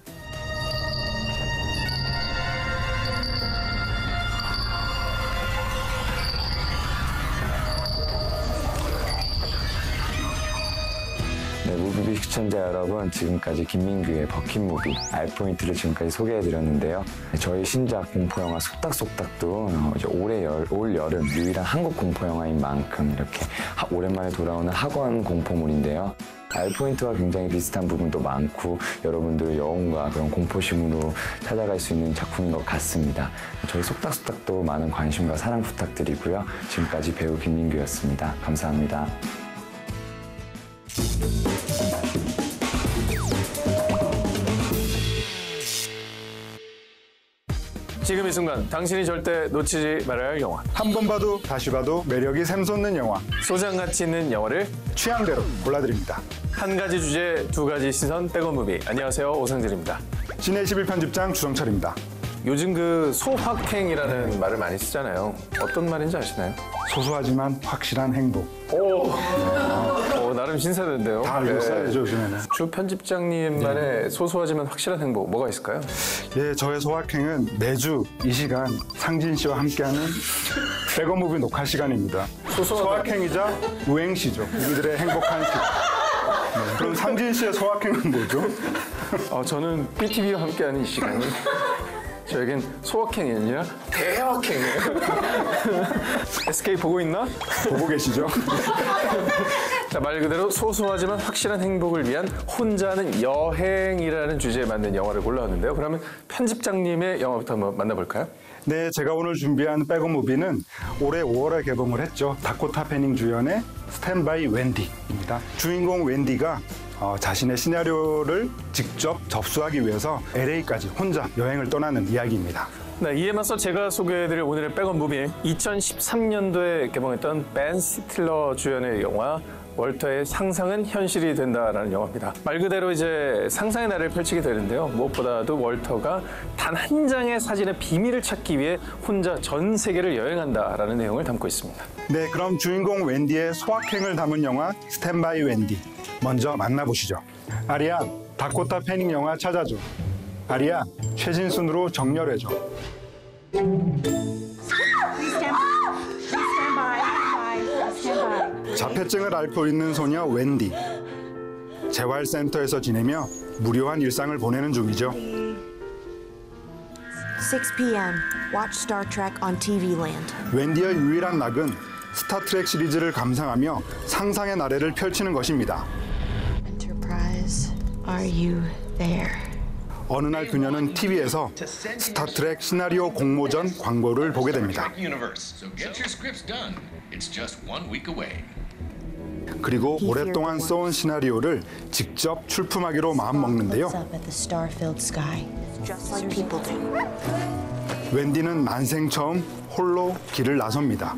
네, 무비비 시청자 여러분, 지금까지 김민규의 버킷무비 알포인트를 지금까지 소개해드렸는데요. 저희 신작 공포영화 속닥속닥도 이제 올 여름 유일한 한국 공포영화인 만큼 이렇게 오랜만에 돌아오는 학원 공포물인데요. 알포인트와 굉장히 비슷한 부분도 많고 여러분들의 여운과 그런 공포심으로 찾아갈 수 있는 작품인 것 같습니다. 저희 속닥속닥도 많은 관심과 사랑 부탁드리고요. 지금까지 배우 김민규였습니다. 감사합니다. 지금 이 순간 당신이 절대 놓치지 말아야 할 영화. 한 번 봐도 다시 봐도 매력이 샘솟는 영화. 소장가치 있는 영화를 취향대로 골라드립니다. 한 가지 주제, 두 가지 시선, 백원무비. 안녕하세요, 오상진입니다. 진해 11편집장 주성철입니다. 요즘 그 소확행이라는 말을 많이 쓰잖아요. 어떤 말인지 아시나요? 소소하지만 확실한 행복. 오, 나름 신선한데요. 다 알고 있어야죠, 요즘에는. 주 편집장님만의 소소하지만 확실한 행복, 뭐가 있을까요? 예, 저의 소확행은 매주 이 시간 상진 씨와 함께하는 백원무비 녹화 시간입니다. 소확행이자 우행시죠. 우리들의 행복한 시. 네, 그럼 상진 씨의 소확행은 뭐죠? 저는 BTV와 함께하는 이 시간은 저에겐 소확행이 아니라 대확행이에요. SK 보고 있나? 보고 계시죠? 자, 말 그대로 소소하지만 확실한 행복을 위한 혼자 하는 여행이라는 주제에 맞는 영화를 골라왔는데요. 그러면 편집장님의 영화부터 한번 만나볼까요? 네, 제가 오늘 준비한 백원무비는 올해 5월에 개봉을 했죠. 다코타 패닝 주연의 스탠 바이 웬디입니다. 주인공 웬디가 자신의 시나리오를 직접 접수하기 위해서 LA까지 혼자 여행을 떠나는 이야기입니다. 네, 이에 맞서 제가 소개해드릴 오늘의 백원무비 2013년도에 개봉했던 벤 스틸러 주연의 영화 월터의 상상은 현실이 된다라는 영화입니다. 말 그대로 이제 상상의 나래를 펼치게 되는데요. 무엇보다도 월터가 단 한 장의 사진의 비밀을 찾기 위해 혼자 전 세계를 여행한다라는 내용을 담고 있습니다. 네, 그럼 주인공 웬디의 소확행을 담은 영화 스탠 바이 웬디 먼저 만나보시죠. 아리야, 다코타 패닝 영화 찾아줘. 아리야, 최진순으로 정렬해줘. 자폐증을 앓고 있는 소녀 웬디. 재활센터에서 지내며 무료한 일상을 보내는 중이죠. 6 p.m. Watch Star Trek on TV Land. 웬디의 유일한 낙은 스타트랙 시리즈를 감상하며 상상의 나래를 펼치는 것입니다. Enterprise, are you there? 어느 날 그녀는 TV에서 스타트랙 시나리오 공모전 광고를 보게 됩니다. 그리고 오랫동안 써온 시나리오를 직접 출품하기로 마음먹는데요. 웬디는 난생 처음 홀로 길을 나섭니다.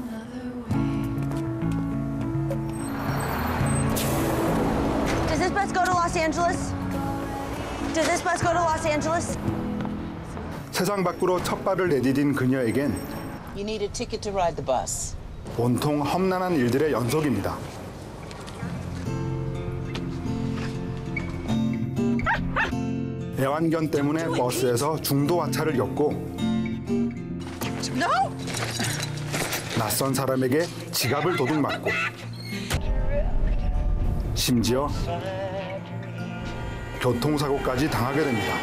Does this bus go to Los Angeles? Does this bus go to Los Angeles? 세상 밖으로 첫 발을 내디딘 그녀에겐 You need a ticket to ride the bus. 온통 험난한 일들의 연속입니다. 애완견 때문에 버스에서 중도 하차를 겪고 낯선 사람에게 지갑을 도둑맞고 심지어 교통사고까지 당하게 됩니다.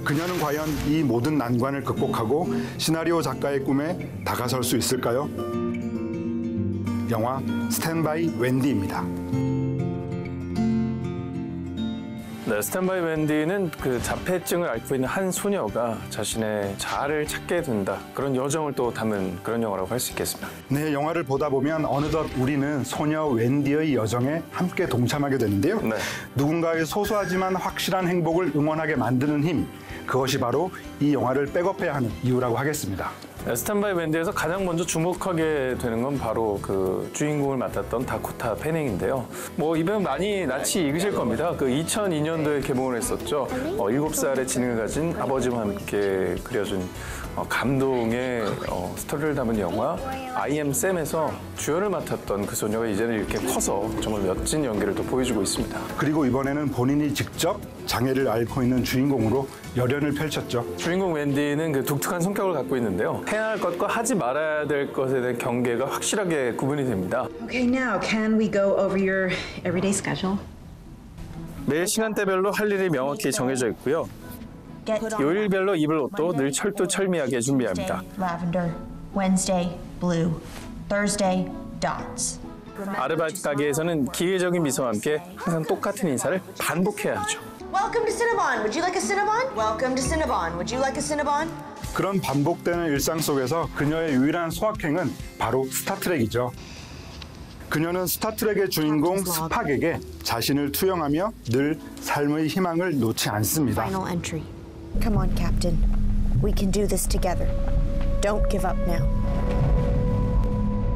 그녀는 과연 이 모든 난관을 극복하고 시나리오 작가의 꿈에 다가설 수 있을까요? 영화 스탠바이 웬디입니다. 네, 스탠바이 웬디는 그 자폐증을 앓고 있는 한 소녀가 자신의 자아를 찾게 된다. 그런 여정을 또 담은 그런 영화라고 할 수 있겠습니다. 네, 영화를 보다 보면 어느덧 우리는 소녀 웬디의 여정에 함께 동참하게 되는데요. 네. 누군가의 소소하지만 확실한 행복을 응원하게 만드는 힘, 그것이 바로 이 영화를 백업해야 하는 이유라고 하겠습니다. 스탠바이 웬디에서 가장 먼저 주목하게 되는 건 바로 그 주인공을 맡았던 다코타 패닝인데요. 뭐 이 배우 많이 낯이 익으실 겁니다. 그 2002년도에 개봉을 했었죠. 7살의 지능을 가진 아버지와 함께 그려준 감동의 스토리를 담은 영화 I Am Sam에서 주연을 맡았던 그 소녀가 이제는 이렇게 커서 정말 멋진 연기를 또 보여주고 있습니다. 그리고 이번에는 본인이 직접 장애를 앓고 있는 주인공으로 열연을 펼쳤죠. 주인공 웬디는 그 독특한 성격을 갖고 있는데요. 해야 할 것과 하지 말아야 될 것에 대한 경계가 확실하게 구분이 됩니다. Okay, now can we go over your everyday schedule? 매일 시간대별로 할 일이 명확히 정해져 있고요. 요일별로 입을 옷도 늘 철두철미하게 준비합니다. Lavender, Wednesday, blue, Thursday, dots. 아르바이트 가게에서는 기계적인 미소와 함께 항상 똑같은 인사를 반복해야 하죠. Welcome to Cinnabon. Would you like a Cinnabon? Welcome to Cinnabon. Would you like a Cinnabon? 그런 반복되는 일상 속에서 그녀의 유일한 소확행은 바로 스타트랙이죠. 그녀는 스타트랙의 주인공 스팍에게 자신을 투영하며 늘 삶의 희망을 놓지 않습니다. Final entry. Come on, Captain. We can do this together. Don't give up now.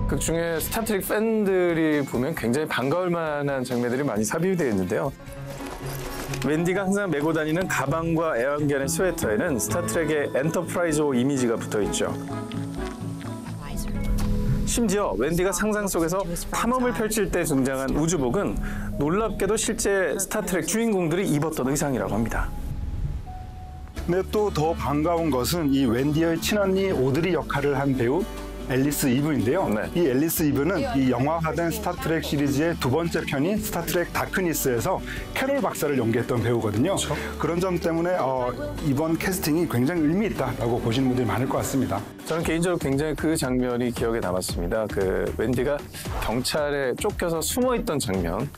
극 중에 스타트랙 팬들이 보면 굉장히 반가울 만한 장면들이 많이 삽입이 되어 있는데요. 웬디가 항상 메고 다니는 가방과 애완견의 스웨터에는 스타트랙의 엔터프라이즈 이미지가 붙어 있죠. 심지어 웬디가 상상 속에서 탐험을 펼칠 때 등장한 우주복은 놀랍게도 실제 스타트랙 주인공들이 입었던 의상이라고 합니다. 근데 또 더 반가운 것은 이 웬디의 친언니 오드리 역할을 한 배우 앨리스 이브인데요. 네. 이 앨리스 이브는 이 영화화된 스타트랙 시리즈의 두 번째 편인 스타트랙 다크니스에서 캐롤 박사를 연기했던 배우거든요. 그렇죠? 그런 점 때문에 이번 캐스팅이 굉장히 의미 있다라고 보시는 분들이 많을 것 같습니다. 저는 개인적으로 굉장히 그 장면이 기억에 남았습니다. 그 웬디가 경찰에 쫓겨서 숨어있던 장면.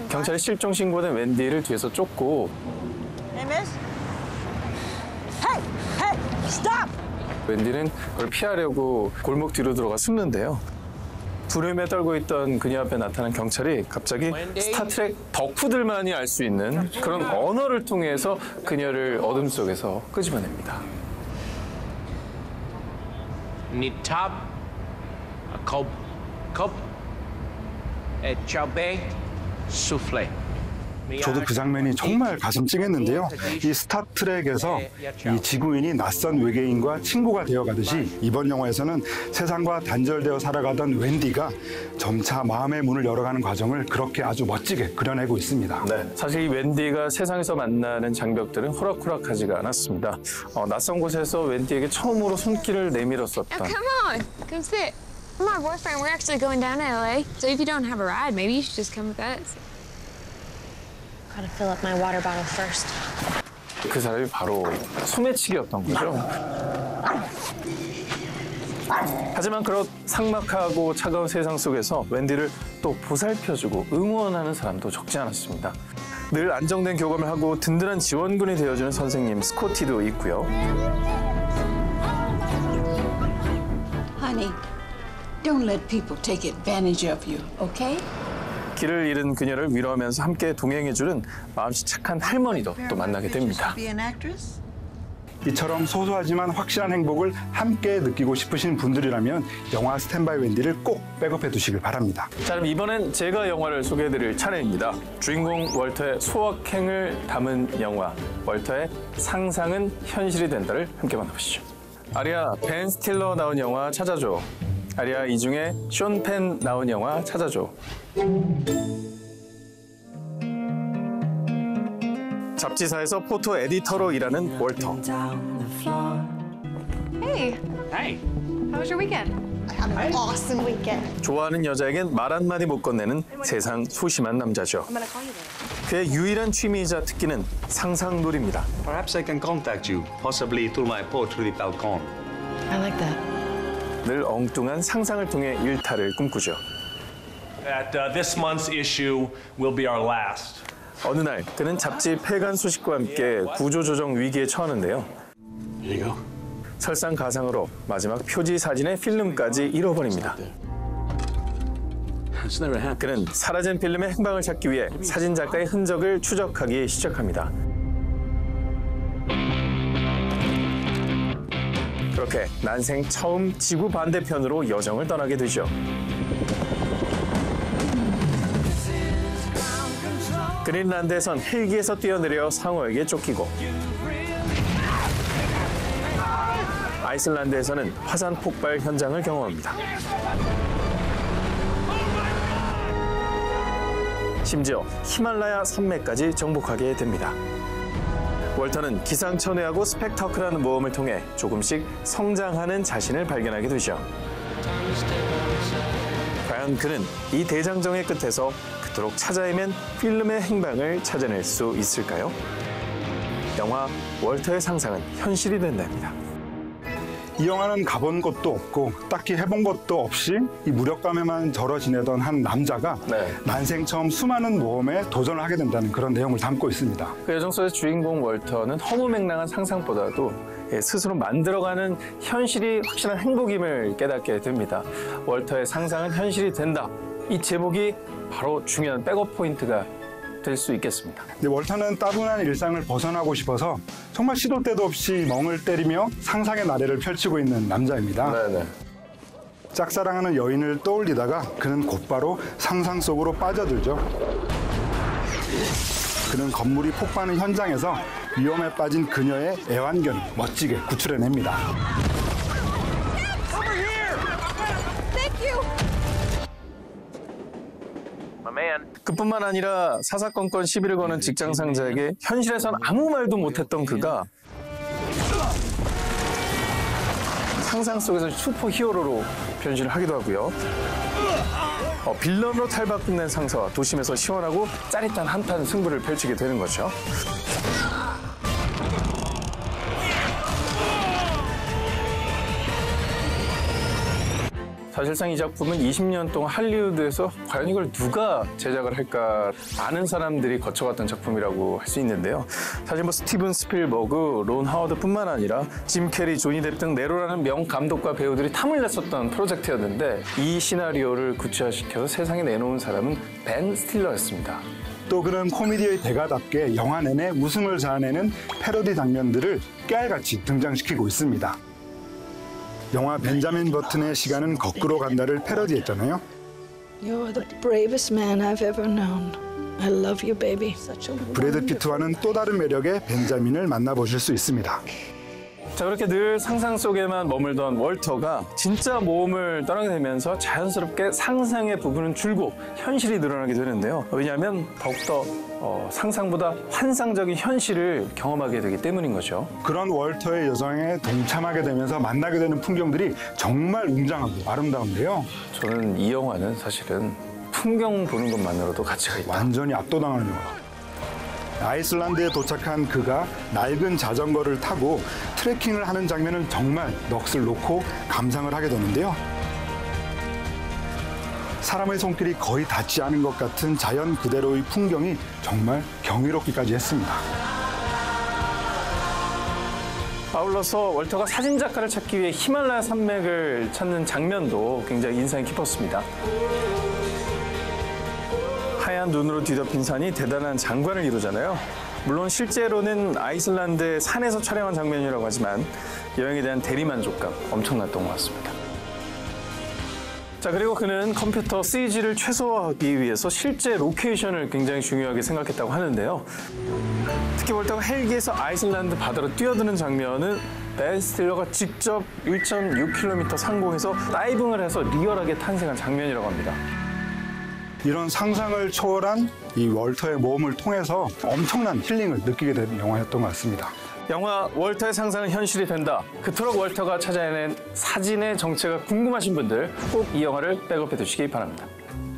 경찰이 실종 신고된 웬디를 뒤에서 쫓고 Hey, miss. Hey, hey, stop! 웬디는 그걸 피하려고 골목 뒤로 들어가 숨는데요. 두려움에 떨고 있던 그녀 앞에 나타난 경찰이 갑자기 스타트랙 덕후들만이 알 수 있는 그런 언어를 통해서 그녀를 어둠 속에서 끄집어냅니다. Nitab, Cob, et Chaube, Souffle. 저도 그 장면이 정말 가슴 찡했는데요. 이 스타트랙에서 이 지구인이 낯선 외계인과 친구가 되어가듯이 이번 영화에서는 세상과 단절되어 살아가던 웬디가 점차 마음의 문을 열어가는 과정을 그렇게 아주 멋지게 그려내고 있습니다. 네, 사실 이 웬디가 세상에서 만나는 장벽들은 호락호락하지가 않았습니다. 낯선 곳에서 웬디에게 처음으로 손길을 내밀었었던. Come on, come sit. I'm my boyfriend. We're actually going down to LA. So if you don't have a ride, maybe you should just come with us. Gotta fill up my water bottle first. 그 사람이 바로 소매치기였던 거죠. 하지만 그런 삭막하고 차가운 세상 속에서 웬디를 또 보살펴주고 응원하는 사람도 적지 않았습니다. 늘 안정된 교감을 하고 든든한 지원군이 되어주는 선생님 스코티도 있고요. Honey, don't let people take advantage of you, okay? 길을 잃은 그녀를 위로하면서 함께 동행해주는 마음씨 착한 할머니도 또 만나게 됩니다. 이처럼 소소하지만 확실한 행복을 함께 느끼고 싶으신 분들이라면 영화 스탠바이 웬디를 꼭 백업해 두시길 바랍니다. 자, 그럼 이번엔 제가 영화를 소개해드릴 차례입니다. 주인공 월터의 소확행을 담은 영화 월터의 상상은 현실이 된다를 함께 만나보시죠. 아리아 벤 스틸러 나온 영화 찾아줘. 아리아 이중에 숀 펜 나온 영화 찾아줘. 잡지사에서 포토 에디터로 일하는 월터. Hey. Hey. How was your weekend? I had an awesome weekend. 좋아하는 여자에겐 말 한마디 못 건네는 세상 소심한 남자죠. I'm gonna call you later. 그의 유일한 취미이자 특기는 상상놀이입니다. Perhaps I can contact you, possibly through my port through the balcon. I like that. 늘 엉뚱한 상상을 통해 일탈을 꿈꾸죠. That this month's issue will be our last. 어느 날 그는 잡지 폐간 소식과 함께 구조조정 위기에 처하는데요. 설상가상으로 마지막 표지 사진의 필름까지 잃어버립니다. 그는 사라진 필름의 행방을 찾기 위해 사진작가의 흔적을 추적하기 시작합니다. 그렇게 난생 처음 지구 반대편으로 여정을 떠나게 되죠. 그린란드에선 헬기에서 뛰어내려 상어에게 쫓기고 아이슬란드에서는 화산 폭발 현장을 경험합니다. 심지어 히말라야 산맥까지 정복하게 됩니다. 월터는 기상천외하고 스펙터클한 모험을 통해 조금씩 성장하는 자신을 발견하게 되죠. 과연 그는 이 대장정의 끝에서 그토록 찾아 헤맨 필름의 행방을 찾아낼 수 있을까요? 영화 월터의 상상은 현실이 된답니다. 이 영화는 가본 것도 없고 딱히 해본 것도 없이 이 무력감에만 절어 지내던 한 남자가 난생 처음 수많은 모험에 도전을 하게 된다는 그런 내용을 담고 있습니다. 그 여정 속의 주인공 월터는 허무맹랑한 상상보다도 스스로 만들어가는 현실이 확실한 행복임을 깨닫게 됩니다. 월터의 상상은 현실이 된다. 이 제목이 바로 중요한 백업 포인트가 될 수 있겠습니다. 근데 월터는 따분한 일상을 벗어나고 싶어서 정말 시도 때도 없이 멍을 때리며 상상의 나래를 펼치고 있는 남자입니다. 짝사랑하는 여인을 떠올리다가 그는 곧바로 상상 속으로 빠져들죠. 그는 건물이 폭파하는 현장에서 위험에 빠진 그녀의 애완견을 멋지게 구출해냅니다. 그뿐만 아니라 사사건건 시비를 거는 직장 상사에게 현실에선 아무 말도 못했던 그가 상상 속에서 슈퍼 히어로로 변신을 하기도 하고요. 빌런으로 탈바꿈된 상사와 도심에서 시원하고 짜릿한 한판 승부를 펼치게 되는 거죠. 사실상 이 작품은 20년 동안 할리우드에서 과연 이걸 누가 제작을 할까 많은 사람들이 거쳐갔던 작품이라고 할 수 있는데요. 사실 뭐 스티븐 스필버그, 론 하워드뿐만 아니라 짐 캐리, 조니 뎁 등 네로라는 명 감독과 배우들이 탐을 냈었던 프로젝트였는데 이 시나리오를 구체화시켜서 세상에 내놓은 사람은 벤 스틸러였습니다. 또 그는 코미디의 대가답게 영화 내내 웃음을 자아내는 패러디 장면들을 깨알같이 등장시키고 있습니다. 영화 벤자민 버튼의 시간은 거꾸로 간다를 패러디했잖아요. You're the bravest man I've ever known. I love you, baby. 브래드 피트와는 또 다른 매력의 벤자민을 만나보실 수 있습니다. 자, 그렇게 늘 상상 속에만 머물던 월터가 진짜 모험을 떠나게 되면서 자연스럽게 상상의 부분은 줄고 현실이 늘어나게 되는데요. 왜냐하면 더욱더 상상보다 환상적인 현실을 경험하게 되기 때문인 거죠. 그런 월터의 여정에 동참하게 되면서 만나게 되는 풍경들이 정말 웅장하고 아름다운데요. 저는 이 영화는 사실은 풍경 보는 것만으로도 가치가 있다. 완전히 압도당하는 영화. 아이슬란드에 도착한 그가 낡은 자전거를 타고 트레킹을 하는 장면은 정말 넋을 놓고 감상을 하게 되는데요. 사람의 손길이 거의 닿지 않은 것 같은 자연 그대로의 풍경이 정말 경이롭기까지 했습니다. 아울러서 월터가 사진작가를 찾기 위해 히말라야 산맥을 찾는 장면도 굉장히 인상이 깊었습니다. 하얀 눈으로 뒤덮인 산이 대단한 장관을 이루잖아요. 물론 실제로는 아이슬란드의 산에서 촬영한 장면이라고 하지만 여행에 대한 대리만족감 엄청났던 것 같습니다. 자, 그리고 그는 컴퓨터 CG를 최소화하기 위해서 실제 로케이션을 굉장히 중요하게 생각했다고 하는데요. 특히 월터가 헬기에서 아이슬란드 바다로 뛰어드는 장면은 벤 스틸러가 직접 1.6km 상공에서 다이빙을 해서 리얼하게 탄생한 장면이라고 합니다. 이런 상상을 초월한 이 월터의 모험을 통해서 엄청난 힐링을 느끼게 된 영화였던 것 같습니다. 영화 월터의 상상은 현실이 된다. 그토록 월터가 찾아낸 사진의 정체가 궁금하신 분들 꼭 이 영화를 백업해 두시기 바랍니다.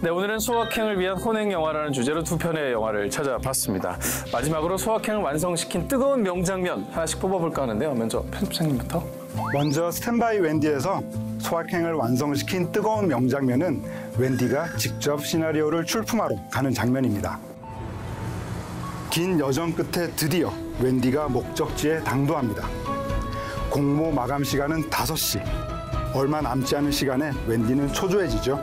네, 오늘은 소확행을 위한 혼행 영화라는 주제로 두 편의 영화를 찾아봤습니다. 마지막으로 소확행을 완성시킨 뜨거운 명장면 하나씩 뽑아볼까 하는데요. 먼저 편집장님부터. 먼저 스탠바이 웬디에서 소확행을 완성시킨 뜨거운 명장면은 웬디가 직접 시나리오를 출품하러 가는 장면입니다. 긴 여정 끝에 드디어 웬디가 목적지에 당도합니다. 공모 마감 시간은 5시. 얼마 남지 않은 시간에 웬디는 초조해지죠.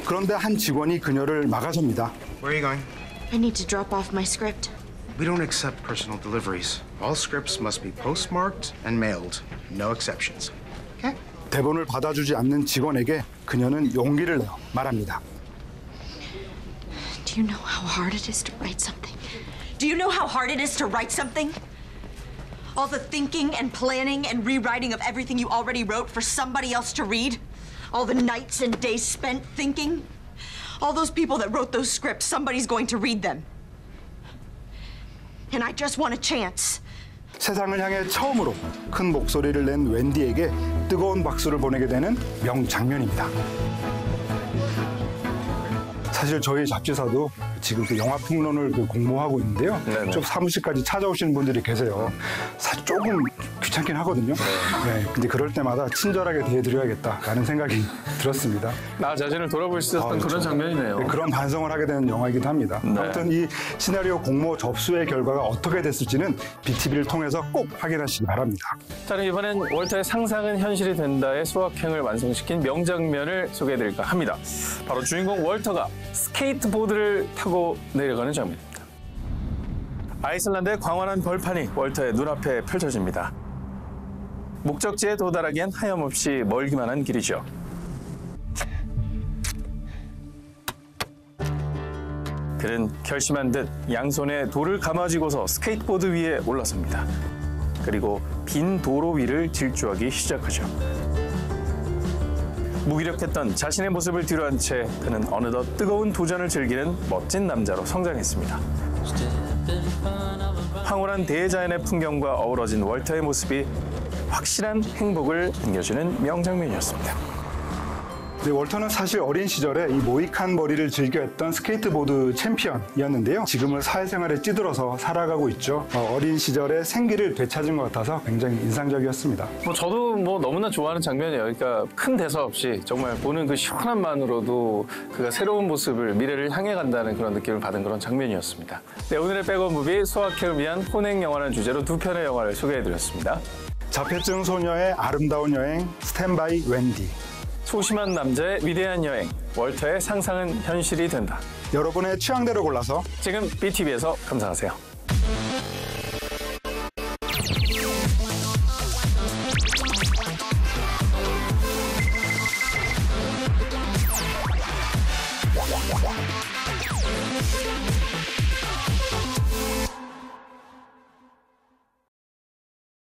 그런데 한 직원이 그녀를 막아섭니다. Where are you going? I need to drop off my script. We don't accept personal deliveries. All scripts must be postmarked and mailed. No exceptions. Okay? 대본을 받아주지 않는 직원에게 그녀는 용기를 내어 말합니다. Do you know how hard it is to write something? Do you know how hard it is to write something? All the thinking and planning and rewriting of everything you already wrote for somebody else to read? All the nights and days spent thinking? All those people that wrote those scripts, somebody's going to read them. And I just want a chance. 세상을 향해 처음으로 큰 목소리를 낸 웬디에게 뜨거운 박수를 보내게 되는 명장면입니다. 사실 저희 잡지사도 지금 그 영화 평론을 공모하고 있는데요. 네네. 좀 사무실까지 찾아오시는 분들이 계세요. 조금 귀찮긴 하거든요. 네, 근데 그럴 때마다 친절하게 대해드려야겠다라는 생각이 들었습니다. 나 자신을 돌아볼 수 있었던 그렇죠. 그런 장면이네요. 네, 그런 반성을 하게 되는 영화이기도 합니다. 네. 아무튼 이 시나리오 공모 접수의 결과가 어떻게 됐을지는 BTV를 통해서 꼭 확인하시기 바랍니다. 자, 그럼 이번엔 월터의 상상은 현실이 된다의 소확행을 완성시킨 명장면을 소개해드릴까 합니다. 바로 주인공 월터가 스케이트보드를 타고 내려가는 장면입니다. 아이슬란드의 광활한 벌판이 월터의 눈앞에 펼쳐집니다. 목적지에 도달하기엔 하염없이 멀기만 한 길이죠. 그는 결심한 듯 양손에 돌을 감아쥐고서 스케이트보드 위에 올라섭니다. 그리고 빈 도로 위를 질주하기 시작하죠. 무기력했던 자신의 모습을 뒤로한 채 그는 어느덧 뜨거운 도전을 즐기는 멋진 남자로 성장했습니다. 황홀한 대자연의 풍경과 어우러진 월터의 모습이 확실한 행복을 안겨주는 명장면이었습니다. 네, 월터는 사실 어린 시절에 이 모이칸 머리를 즐겨했던 스케이트보드 챔피언이었는데요. 지금은 사회생활에 찌들어서 살아가고 있죠. 어린 시절의 생기를 되찾은 것 같아서 굉장히 인상적이었습니다. 저도 너무나 좋아하는 장면이에요. 그러니까 큰 대사 없이 정말 보는 그 시원함만으로도 그가 새로운 모습을, 미래를 향해 간다는 그런 느낌을 받은 그런 장면이었습니다. 네, 오늘의 백업 무비 소확행을 위한 혼행 영화라는 주제로 두 편의 영화를 소개해드렸습니다. 자폐증 소녀의 아름다운 여행, 스탠바이 웬디. 소심한 남자의 위대한 여행, 월터의 상상은 현실이 된다. 여러분의 취향대로 골라서 지금 BTV에서 감상하세요.